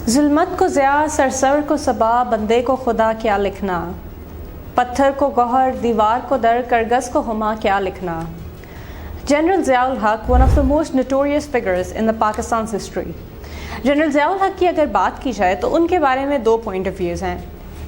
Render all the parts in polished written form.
ظلمت کو ضیاء سرسر کو صبا بندے کو خدا کیا لکھنا، پتھر کو گوہر دیوار کو در کرگس کو ہما کیا لکھنا. General Zia ul Haq one of the most notorious figures in the Pakistan's history. General Zia الحق کی اگر بات کی جائے تو ان کے بارے میں دو پوائنٹ آف ویوز ہیں.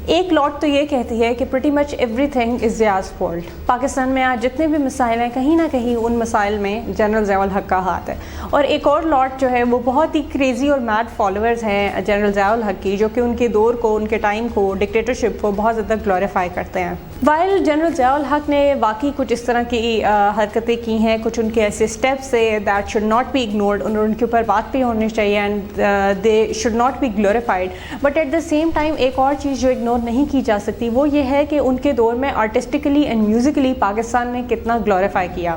ایک لوٹ تو یہ کہتی ہے کہ pretty much everything is Zia's fault. Pakistan میں آج جتنے بھی مسائل ہیں کہیں نہ کہیں ان مسائل میں جنرل ضیاء الحق کا ہاتھ ہے. اور ایک اور لوٹ جو ہے وہ بہت ہی کریزی اور میڈ فالوورز ہیں جنرل ضیاء الحق کی، جو کہ ان کے دور کو، ان کے ٹائم کو، ڈکٹیٹرشپ کو بہت زیادہ گلوریفائی کرتے ہیں. وائل جنرل ضیاء الحق نے واقعی کچھ اس طرح کی حرکتیں کی ہیں، کچھ ان کے ایسے اسٹیپس ہے that should not be ignored, اور ان کے اوپر بات بھی ہونی چاہیے and they should not be glorified. But at the same time ایک اور چیز جو اگنور نہیں کی جا سکتی وہ یہ ہے کہ ان کے دور میں آرٹسٹکلی اینڈ میوزیکلی پاکستان نے کتنا گلوریفائی کیا.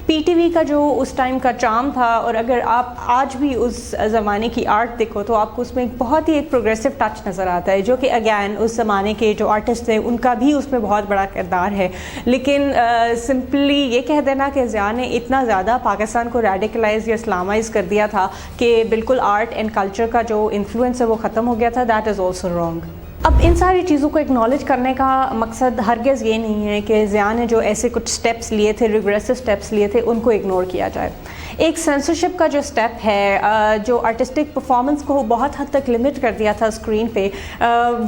پی ٹی وی کا جو اس ٹائم کا چارم تھا، اور اگر آپ آج بھی اس زمانے کی آرٹ دیکھو تو آپ کو اس میں بہت ہی ایک پروگریسو ٹچ نظر آتا ہے، جو کہ اگین اس زمانے کے جو آرٹسٹ تھے ان کا بھی اس میں بہت بڑا کردار ہے. لیکن سمپلی یہ کہہ دینا کہ ضیاء نے اتنا زیادہ پاکستان کو ریڈیکلائز یا اسلامائز کر دیا تھا کہ بالکل آرٹ اینڈ کلچر کا جو انفلوئنس ہے وہ ختم ہو گیا تھا، دیٹ از آلسو رانگ. اب ان ساری چیزوں کو اکنالج کرنے کا مقصد ہرگز یہ نہیں ہے کہ ضیاء نے جو ایسے کچھ سٹیپس لیے تھے، ریگریسو سٹیپس لیے تھے، ان کو اگنور کیا جائے. ایک سینسرشپ کا جو سٹیپ ہے جو آرٹسٹک پرفارمنس کو بہت حد تک لمٹ کر دیا تھا اسکرین پہ،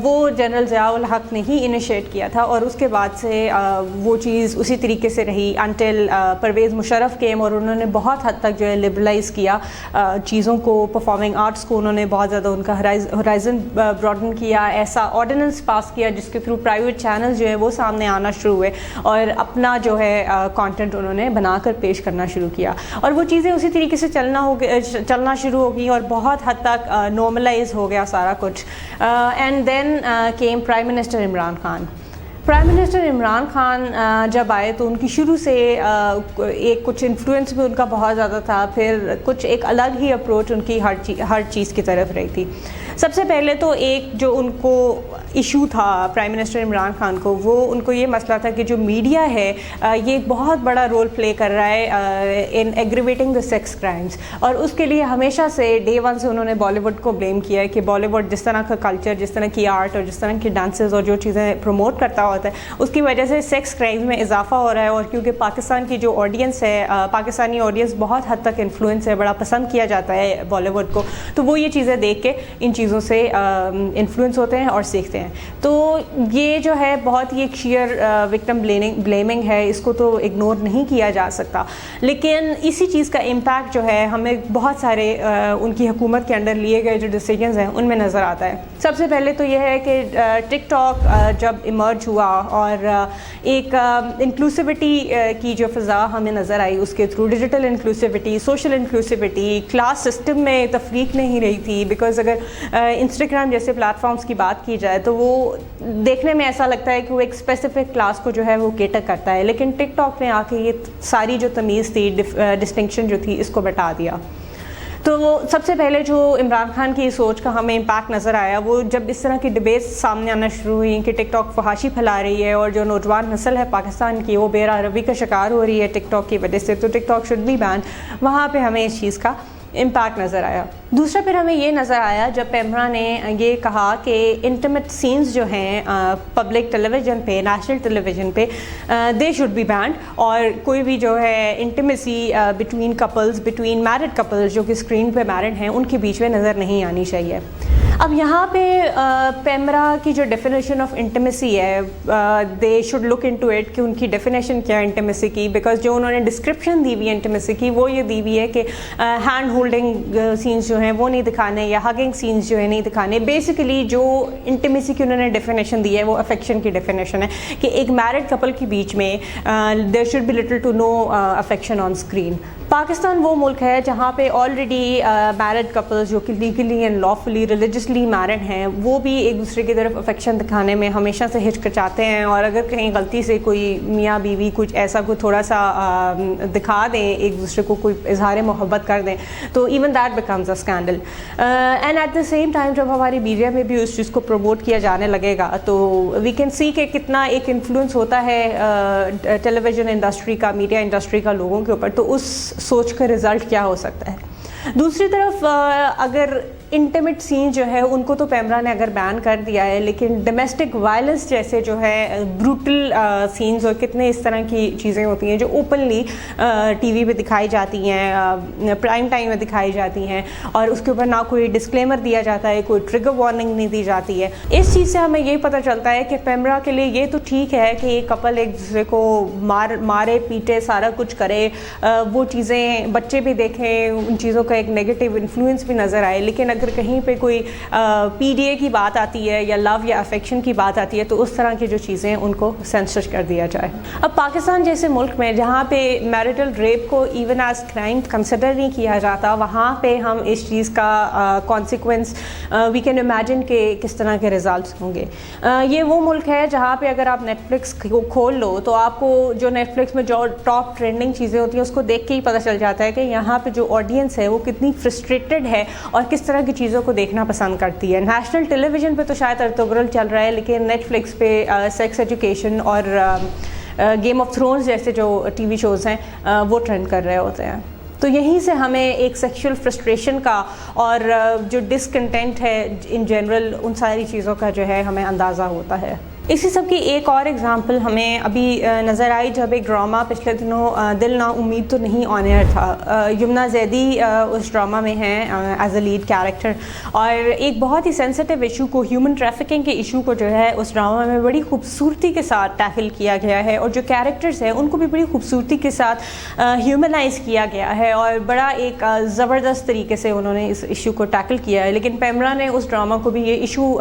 وہ جنرل ضیاء الحق نے ہی انیشیٹ کیا تھا، اور اس کے بعد سے وہ چیز اسی طریقے سے رہی انٹل پرویز مشرف کیم، اور انہوں نے بہت حد تک جو ہے لبرلائز کیا چیزوں کو، پرفارمنگ آرٹس کو انہوں نے بہت زیادہ ان کا ہورائزن براڈن کیا. ایسا آرڈیننس پاس کیا جس کے تھرو پرائیویٹ چینلز جو ہے وہ سامنے آنا شروع ہوئے اور اپنا جو ہے کانٹینٹ انہوں نے بنا کر پیش کرنا شروع کیا، اور وہ چیزیں اسی طریقے سے چلنا شروع ہو گئی اور بہت حد تک نارملائز ہو گیا سارا کچھ. And then came prime minister Imran Khan. Prime minister Imran Khan جب آئے تو ان کی شروع سے ایک کچھ انفلوئنس بھی ان کا بہت زیادہ تھا، پھر کچھ ایک الگ ہی اپروچ ان کی ہر چیز کی طرف رہی تھی. سب سے پہلے تو ایک جو ان کو ایشو تھا پرائم منسٹر عمران خان کو، وہ ان کو یہ مسئلہ تھا کہ جو میڈیا ہے یہ بہت بڑا رول پلے کر رہا ہے ان ایگریویٹنگ دا سیکس کرائمز، اور اس کے لیے ہمیشہ سے ڈے ون سے انہوں نے بالی ووڈ کو بلیم کیا ہے کہ بالی ووڈ جس طرح کا کلچر، جس طرح کی آرٹ اور جس طرح کی ڈانسز اور جو چیزیں پروموٹ کرتا ہوتا ہے اس کی وجہ سے سیکس کرائمز میں اضافہ ہو رہا ہے. اور کیونکہ پاکستان کی جو آڈینس ہے، پاکستانی آڈینس بہت حد تک انفلوئنس ہے، بڑا پسند کیا جاتا ہے بالی ووڈ کو، تو وہ یہ چیزیں دیکھ کے ان چیزوں سے انفلوئنس ہوتے ہیں اور سیکھتے ہیں. تو یہ جو ہے بہت ہی ایک شیئر وکٹم بلیمنگ ہے، اس کو تو اگنور نہیں کیا جا سکتا. لیکن اسی چیز کا امپیکٹ جو ہے ہمیں بہت سارے ان کی حکومت کے انڈر لیے گئے جو ڈیسیجنز ہیں ان میں نظر آتا ہے. سب سے پہلے تو یہ ہے کہ ٹک ٹاک جب ایمرج ہوا اور ایک انکلوسیوٹی کی جو فضا ہمیں نظر آئی، اس کے through digital inclusivity, social inclusivity, class system میں تفریق نہیں رہی تھی. بیکاز اگر انسٹاگرام جیسے پلیٹ فارمس کی بات کی جائے تو وہ دیکھنے میں ایسا لگتا ہے کہ وہ ایک اسپیسیفک کلاس کو جو ہے وہ کیٹر کرتا ہے، لیکن ٹک ٹاک نے آ کے یہ ساری جو تمیز تھی، ڈسٹنکشن جو تھی، اس کو بتا دیا. تو وہ سب سے پہلے جو عمران خان کی سوچ کا ہمیں امپیکٹ نظر آیا وہ جب اس طرح کی ڈبیٹس سامنے آنا شروع ہوئی کہ ٹک ٹاک فحاشی پھیلا رہی ہے اور جو نوجوان نسل ہے پاکستان کی وہ بے روی کا شکار ہو رہی ہے ٹک ٹاک کی وجہ سے، تو ٹک ٹاک شوڈ بی بین. وہاں پہ ہمیں اس چیز کا امپیکٹ نظر آیا. دوسرا پھر ہمیں یہ نظر آیا جب پیمرا نے یہ کہا کہ انٹیمیٹ سینز جو ہیں پبلک ٹیلی ویژن پہ، نیشنل ٹیلی ویژن پہ، دے شوڈ بی بینڈ، اور کوئی بھی جو ہے intimacy between couples, between married couples جو کہ اسکرین پہ میرڈ ہیں، ان کے بیچ میں نظر نہیں آنی چاہیے. اب یہاں پہ پیمرا کی جو ڈیفینیشن آف انٹیمیسی ہے، they should look into it کہ ان کی ڈیفینیشن کیا ہے انٹیمیسی کی. بیکاز جو انہوں نے ڈسکرپشن دی ہوئی ہے انٹیمیسی کی وہ یہ دی ہوئی ہے کہ ہینڈ ہولڈنگ سینس جو ہیں وہ نہیں دکھانے، یا ہگنگ سینس جو ہے نہیں دکھانے. بیسیکلی جو انٹیمیسی کی انہوں نے ڈیفینیشن دی ہے وہ افیکشن کی ڈیفینیشن ہے کہ ایک میرڈ کپل کے بیچ میں there should be little to no affection on screen. Pakistan وہ ملک ہے جہاں پہ آلریڈی میرڈ کپلز جو کہ لیگلی اینڈ لافلی ریلیجسلی میرڈ ہیں وہ بھی ایک دوسرے کی طرف افیکشن دکھانے میں ہمیشہ سے ہچکچاتے ہیں، اور اگر کہیں غلطی سے کوئی میاں بیوی کچھ ایسا کوئی تھوڑا سا دکھا دیں، ایک دوسرے کو کوئی اظہار محبت کر دیں، تو even that becomes a scandal. And at the same time جب ہماری میڈیا میں بھی اس چیز کو پروموٹ کیا جانے لگے گا تو وی کین سی کہ کتنا ایک انفلوئنس ہوتا ہے ٹیلی ویژن انڈسٹری کا، میڈیا انڈسٹری کا لوگوں کے اوپر، تو اس سوچ کا رزلٹ کیا ہو سکتا ہے. دوسری طرف اگر انٹیمیٹ سین جو ہے ان کو تو پیمرا نے اگر بین کر دیا ہے، لیکن ڈومیسٹک وائلنس جیسے جو ہے بروٹل سینز اور کتنے اس طرح کی چیزیں ہوتی ہیں جو اوپنلی ٹی وی پہ دکھائی جاتی ہیں، پرائم ٹائم میں دکھائی جاتی ہیں، اور اس کے اوپر نہ کوئی ڈسکلیمر دیا جاتا ہے، کوئی ٹریگر وارننگ نہیں دی جاتی ہے. اس چیز سے ہمیں یہ پتہ چلتا ہے کہ پیمرا کے لیے یہ تو ٹھیک ہے کہ ایک کپل ایک دوسرے کو مارے پیٹے سارا کچھ کرے، وہ چیزیں بچے بھی دیکھیں، ان چیزوں کا ایک نیگیٹو انفلوئنس بھی نظر آئے، لیکن اگر کہیں پہ کوئی پی ڈی اے کی بات آتی ہے یا لو یا افیکشن کی بات آتی ہے تو اس طرح کی جو چیزیں ان کو سینسر کر دیا جائے. اب پاکستان جیسے ملک میں جہاں پہ میرٹل ریپ کو ایون ایز کرائم کنسیڈر نہیں کیا جاتا، وہاں پہ ہم اس چیز کا کانسیکوینس وی کین امیجن کہ کس طرح کے ریزلٹس ہوں گے. یہ وہ ملک ہے جہاں پہ اگر آپ نیٹ فلکس کو کھول لو تو آپ کو جو نیٹ فلکس میں جو ٹاپ ٹرینڈنگ چیزیں ہوتی ہیں اس کو دیکھ کے ہی پتہ چل جاتا ہے کہ یہاں پہ جو آڈینس ہے وہ کتنی فرسٹریٹڈ ہے اور کس طرح کی چیزوں کو دیکھنا پسند کرتی ہے. نیشنل ٹیلی ویژن پہ تو شاید ارطغرل چل رہا ہے، لیکن نیٹ فلکس پہ سیکس ایجوکیشن اور گیم آف تھرونز جیسے جو ٹی وی شوز ہیں وہ ٹرینڈ کر رہے ہوتے ہیں. تو یہیں سے ہمیں ایک سیکشول فرسٹریشن کا اور جو ڈسکنٹینٹ ہے ان جنرل ان ساری چیزوں کا جو ہے ہمیں اندازہ ہوتا ہے. اسی سب کی ایک اور ایگزامپل ہمیں ابھی نظر آئی جب ایک ڈرامہ پچھلے دنوں دل نا امید تو نہیں آن ایئر تھا. یمنا زیدی اس ڈرامہ میں ہیں ایز اے لیڈ کیریکٹر، اور ایک بہت ہی سینسٹیو ایشو کو، ہیومن ٹریفکنگ کے ایشو کو جو ہے اس ڈرامہ میں بڑی خوبصورتی کے ساتھ ٹیکل کیا گیا ہے، اور جو کیریکٹرز ہیں ان کو بھی بڑی خوبصورتی کے ساتھ ہیومنائز کیا گیا ہے، اور بڑا ایک زبردست طریقے سے انہوں نے اس ایشو کو ٹیکل کیا ہے. لیکن پیمرا نے اس ڈرامہ کو بھی یہ ایشو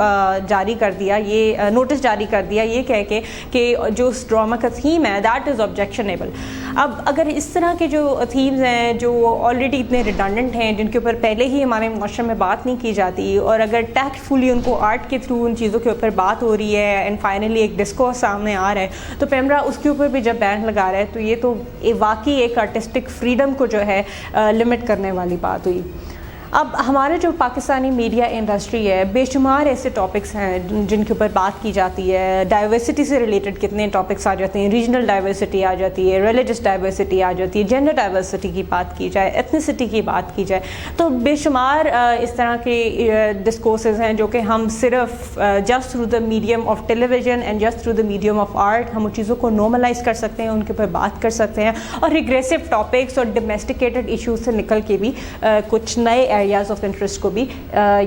جاری کر دیا، یہ نوٹس جاری کر دیا یہ کہہ کے کہ جو اس ڈرامہ کا تھیم ہے دیٹ از آبجیکشنیبل. اب اگر اس طرح کے جو تھیمز ہیں جو آلریڈی اتنے ریڈنڈنٹ ہیں، جن کے اوپر پہلے ہی ہمارے معاشرے میں بات نہیں کی جاتی، اور اگر ٹیکٹفلی ان کو آرٹ کے تھرو ان چیزوں کے اوپر بات ہو رہی ہے اینڈ فائنلی ایک ڈسکورس سامنے آ رہا ہے، تو پیمرا اس کے اوپر بھی جب بین لگا رہا ہے تو یہ تو واقعی ایک آرٹسٹک فریڈم کو جو ہے لمٹ کرنے والی بات ہوئی. اب ہمارے جو پاکستانی میڈیا انڈسٹری ہے، بے شمار ایسے ٹاپکس ہیں جن کے اوپر بات کی جاتی ہے. ڈائیورسٹی سے ریلیٹڈ کتنے ٹاپکس آ جاتے ہیں، ریجنل ڈائیورسٹی آ جاتی ہے، ریلیجس ڈائیورسٹی آ جاتی ہے، جینڈر ڈائیورسٹی کی بات کی جائے، ایتھنیسٹی کی بات کی جائے، تو بے شمار اس طرح کے ڈسکورسز ہیں جو کہ ہم صرف just through the medium of television and just through the medium of art ہم ان چیزوں کو نارملائز کر سکتے ہیں، ان کے اوپر بات کر سکتے ہیں، اور ریگریسو ٹاپکس اور ڈومیسٹیکیٹڈ ایشوز سے نکل کے بھی کچھ نئے ایریاز آف انٹرسٹ کو بھی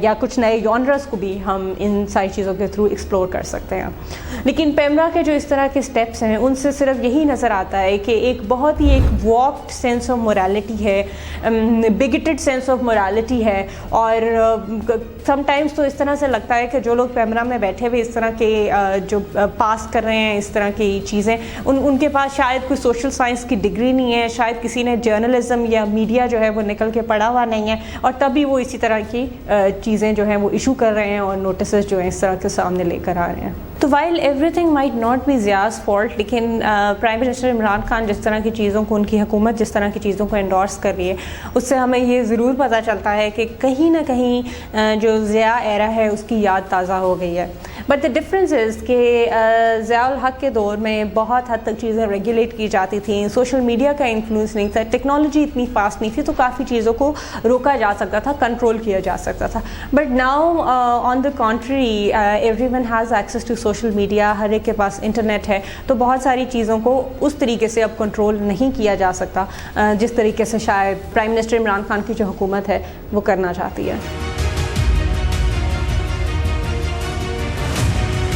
یا کچھ نئے جانرز کو بھی ہم ان ساری چیزوں کے تھرو ایکسپلور کر سکتے ہیں. لیکن پیمرا کے جو اس طرح کے سٹیپس ہیں ان سے صرف یہی نظر آتا ہے کہ ایک بہت ہی ایک واکڈ سینس آف موریلٹی ہے، بگٹڈ سینس آف موریلٹی ہے، اور سم ٹائمز تو اس طرح سے لگتا ہے کہ جو لوگ پیمرا میں بیٹھے ہوئے اس طرح کے جو پاس کر رہے ہیں اس طرح کی چیزیں، ان کے پاس شاید کوئی سوشل سائنس کی ڈگری نہیں ہے، شاید کسی نے جرنلزم یا میڈیا جو ہے وہ نکل کے پڑھا ہوا نہیں ہے، اور تبھی وہ اسی طرح کی چیزیں جو ہیں وہ ایشو کر رہے ہیں اور نوٹسز جو ہیں اس طرح کے سامنے لے کر آ رہے ہیں. تو while everything might not be Zia's fault, لیکن پرائم منسٹر عمران خان جس طرح کی چیزوں کو، ان کی حکومت جس طرح کی چیزوں کو انڈورس کر رہی ہے، اس سے ہمیں یہ ضرور پتہ چلتا ہے کہ کہیں نہ کہیں جو ضیاء ایرا ہے اس کی یاد تازہ ہو گئی ہے. بٹ دا ڈفرینس از کہ ضیاء الحق کے دور میں بہت حد تک چیزیں ریگولیٹ کی جاتی تھیں، سوشل میڈیا کا انفلوئنس نہیں تھا، ٹیکنالوجی اتنی فاسٹ نہیں تھی، تو کافی چیزوں کو روکا جا سکتا تھا، کنٹرول کیا جا سکتا تھا. But now on the country everyone has access to social media, ہر ایک کے پاس انٹرنیٹ ہے، تو بہت ساری چیزوں کو اس طریقے سے اب کنٹرول نہیں کیا جا سکتا جس طریقے سے شاید پرائم منسٹر عمران خان کی جو حکومت ہے وہ کرنا چاہتی ہے.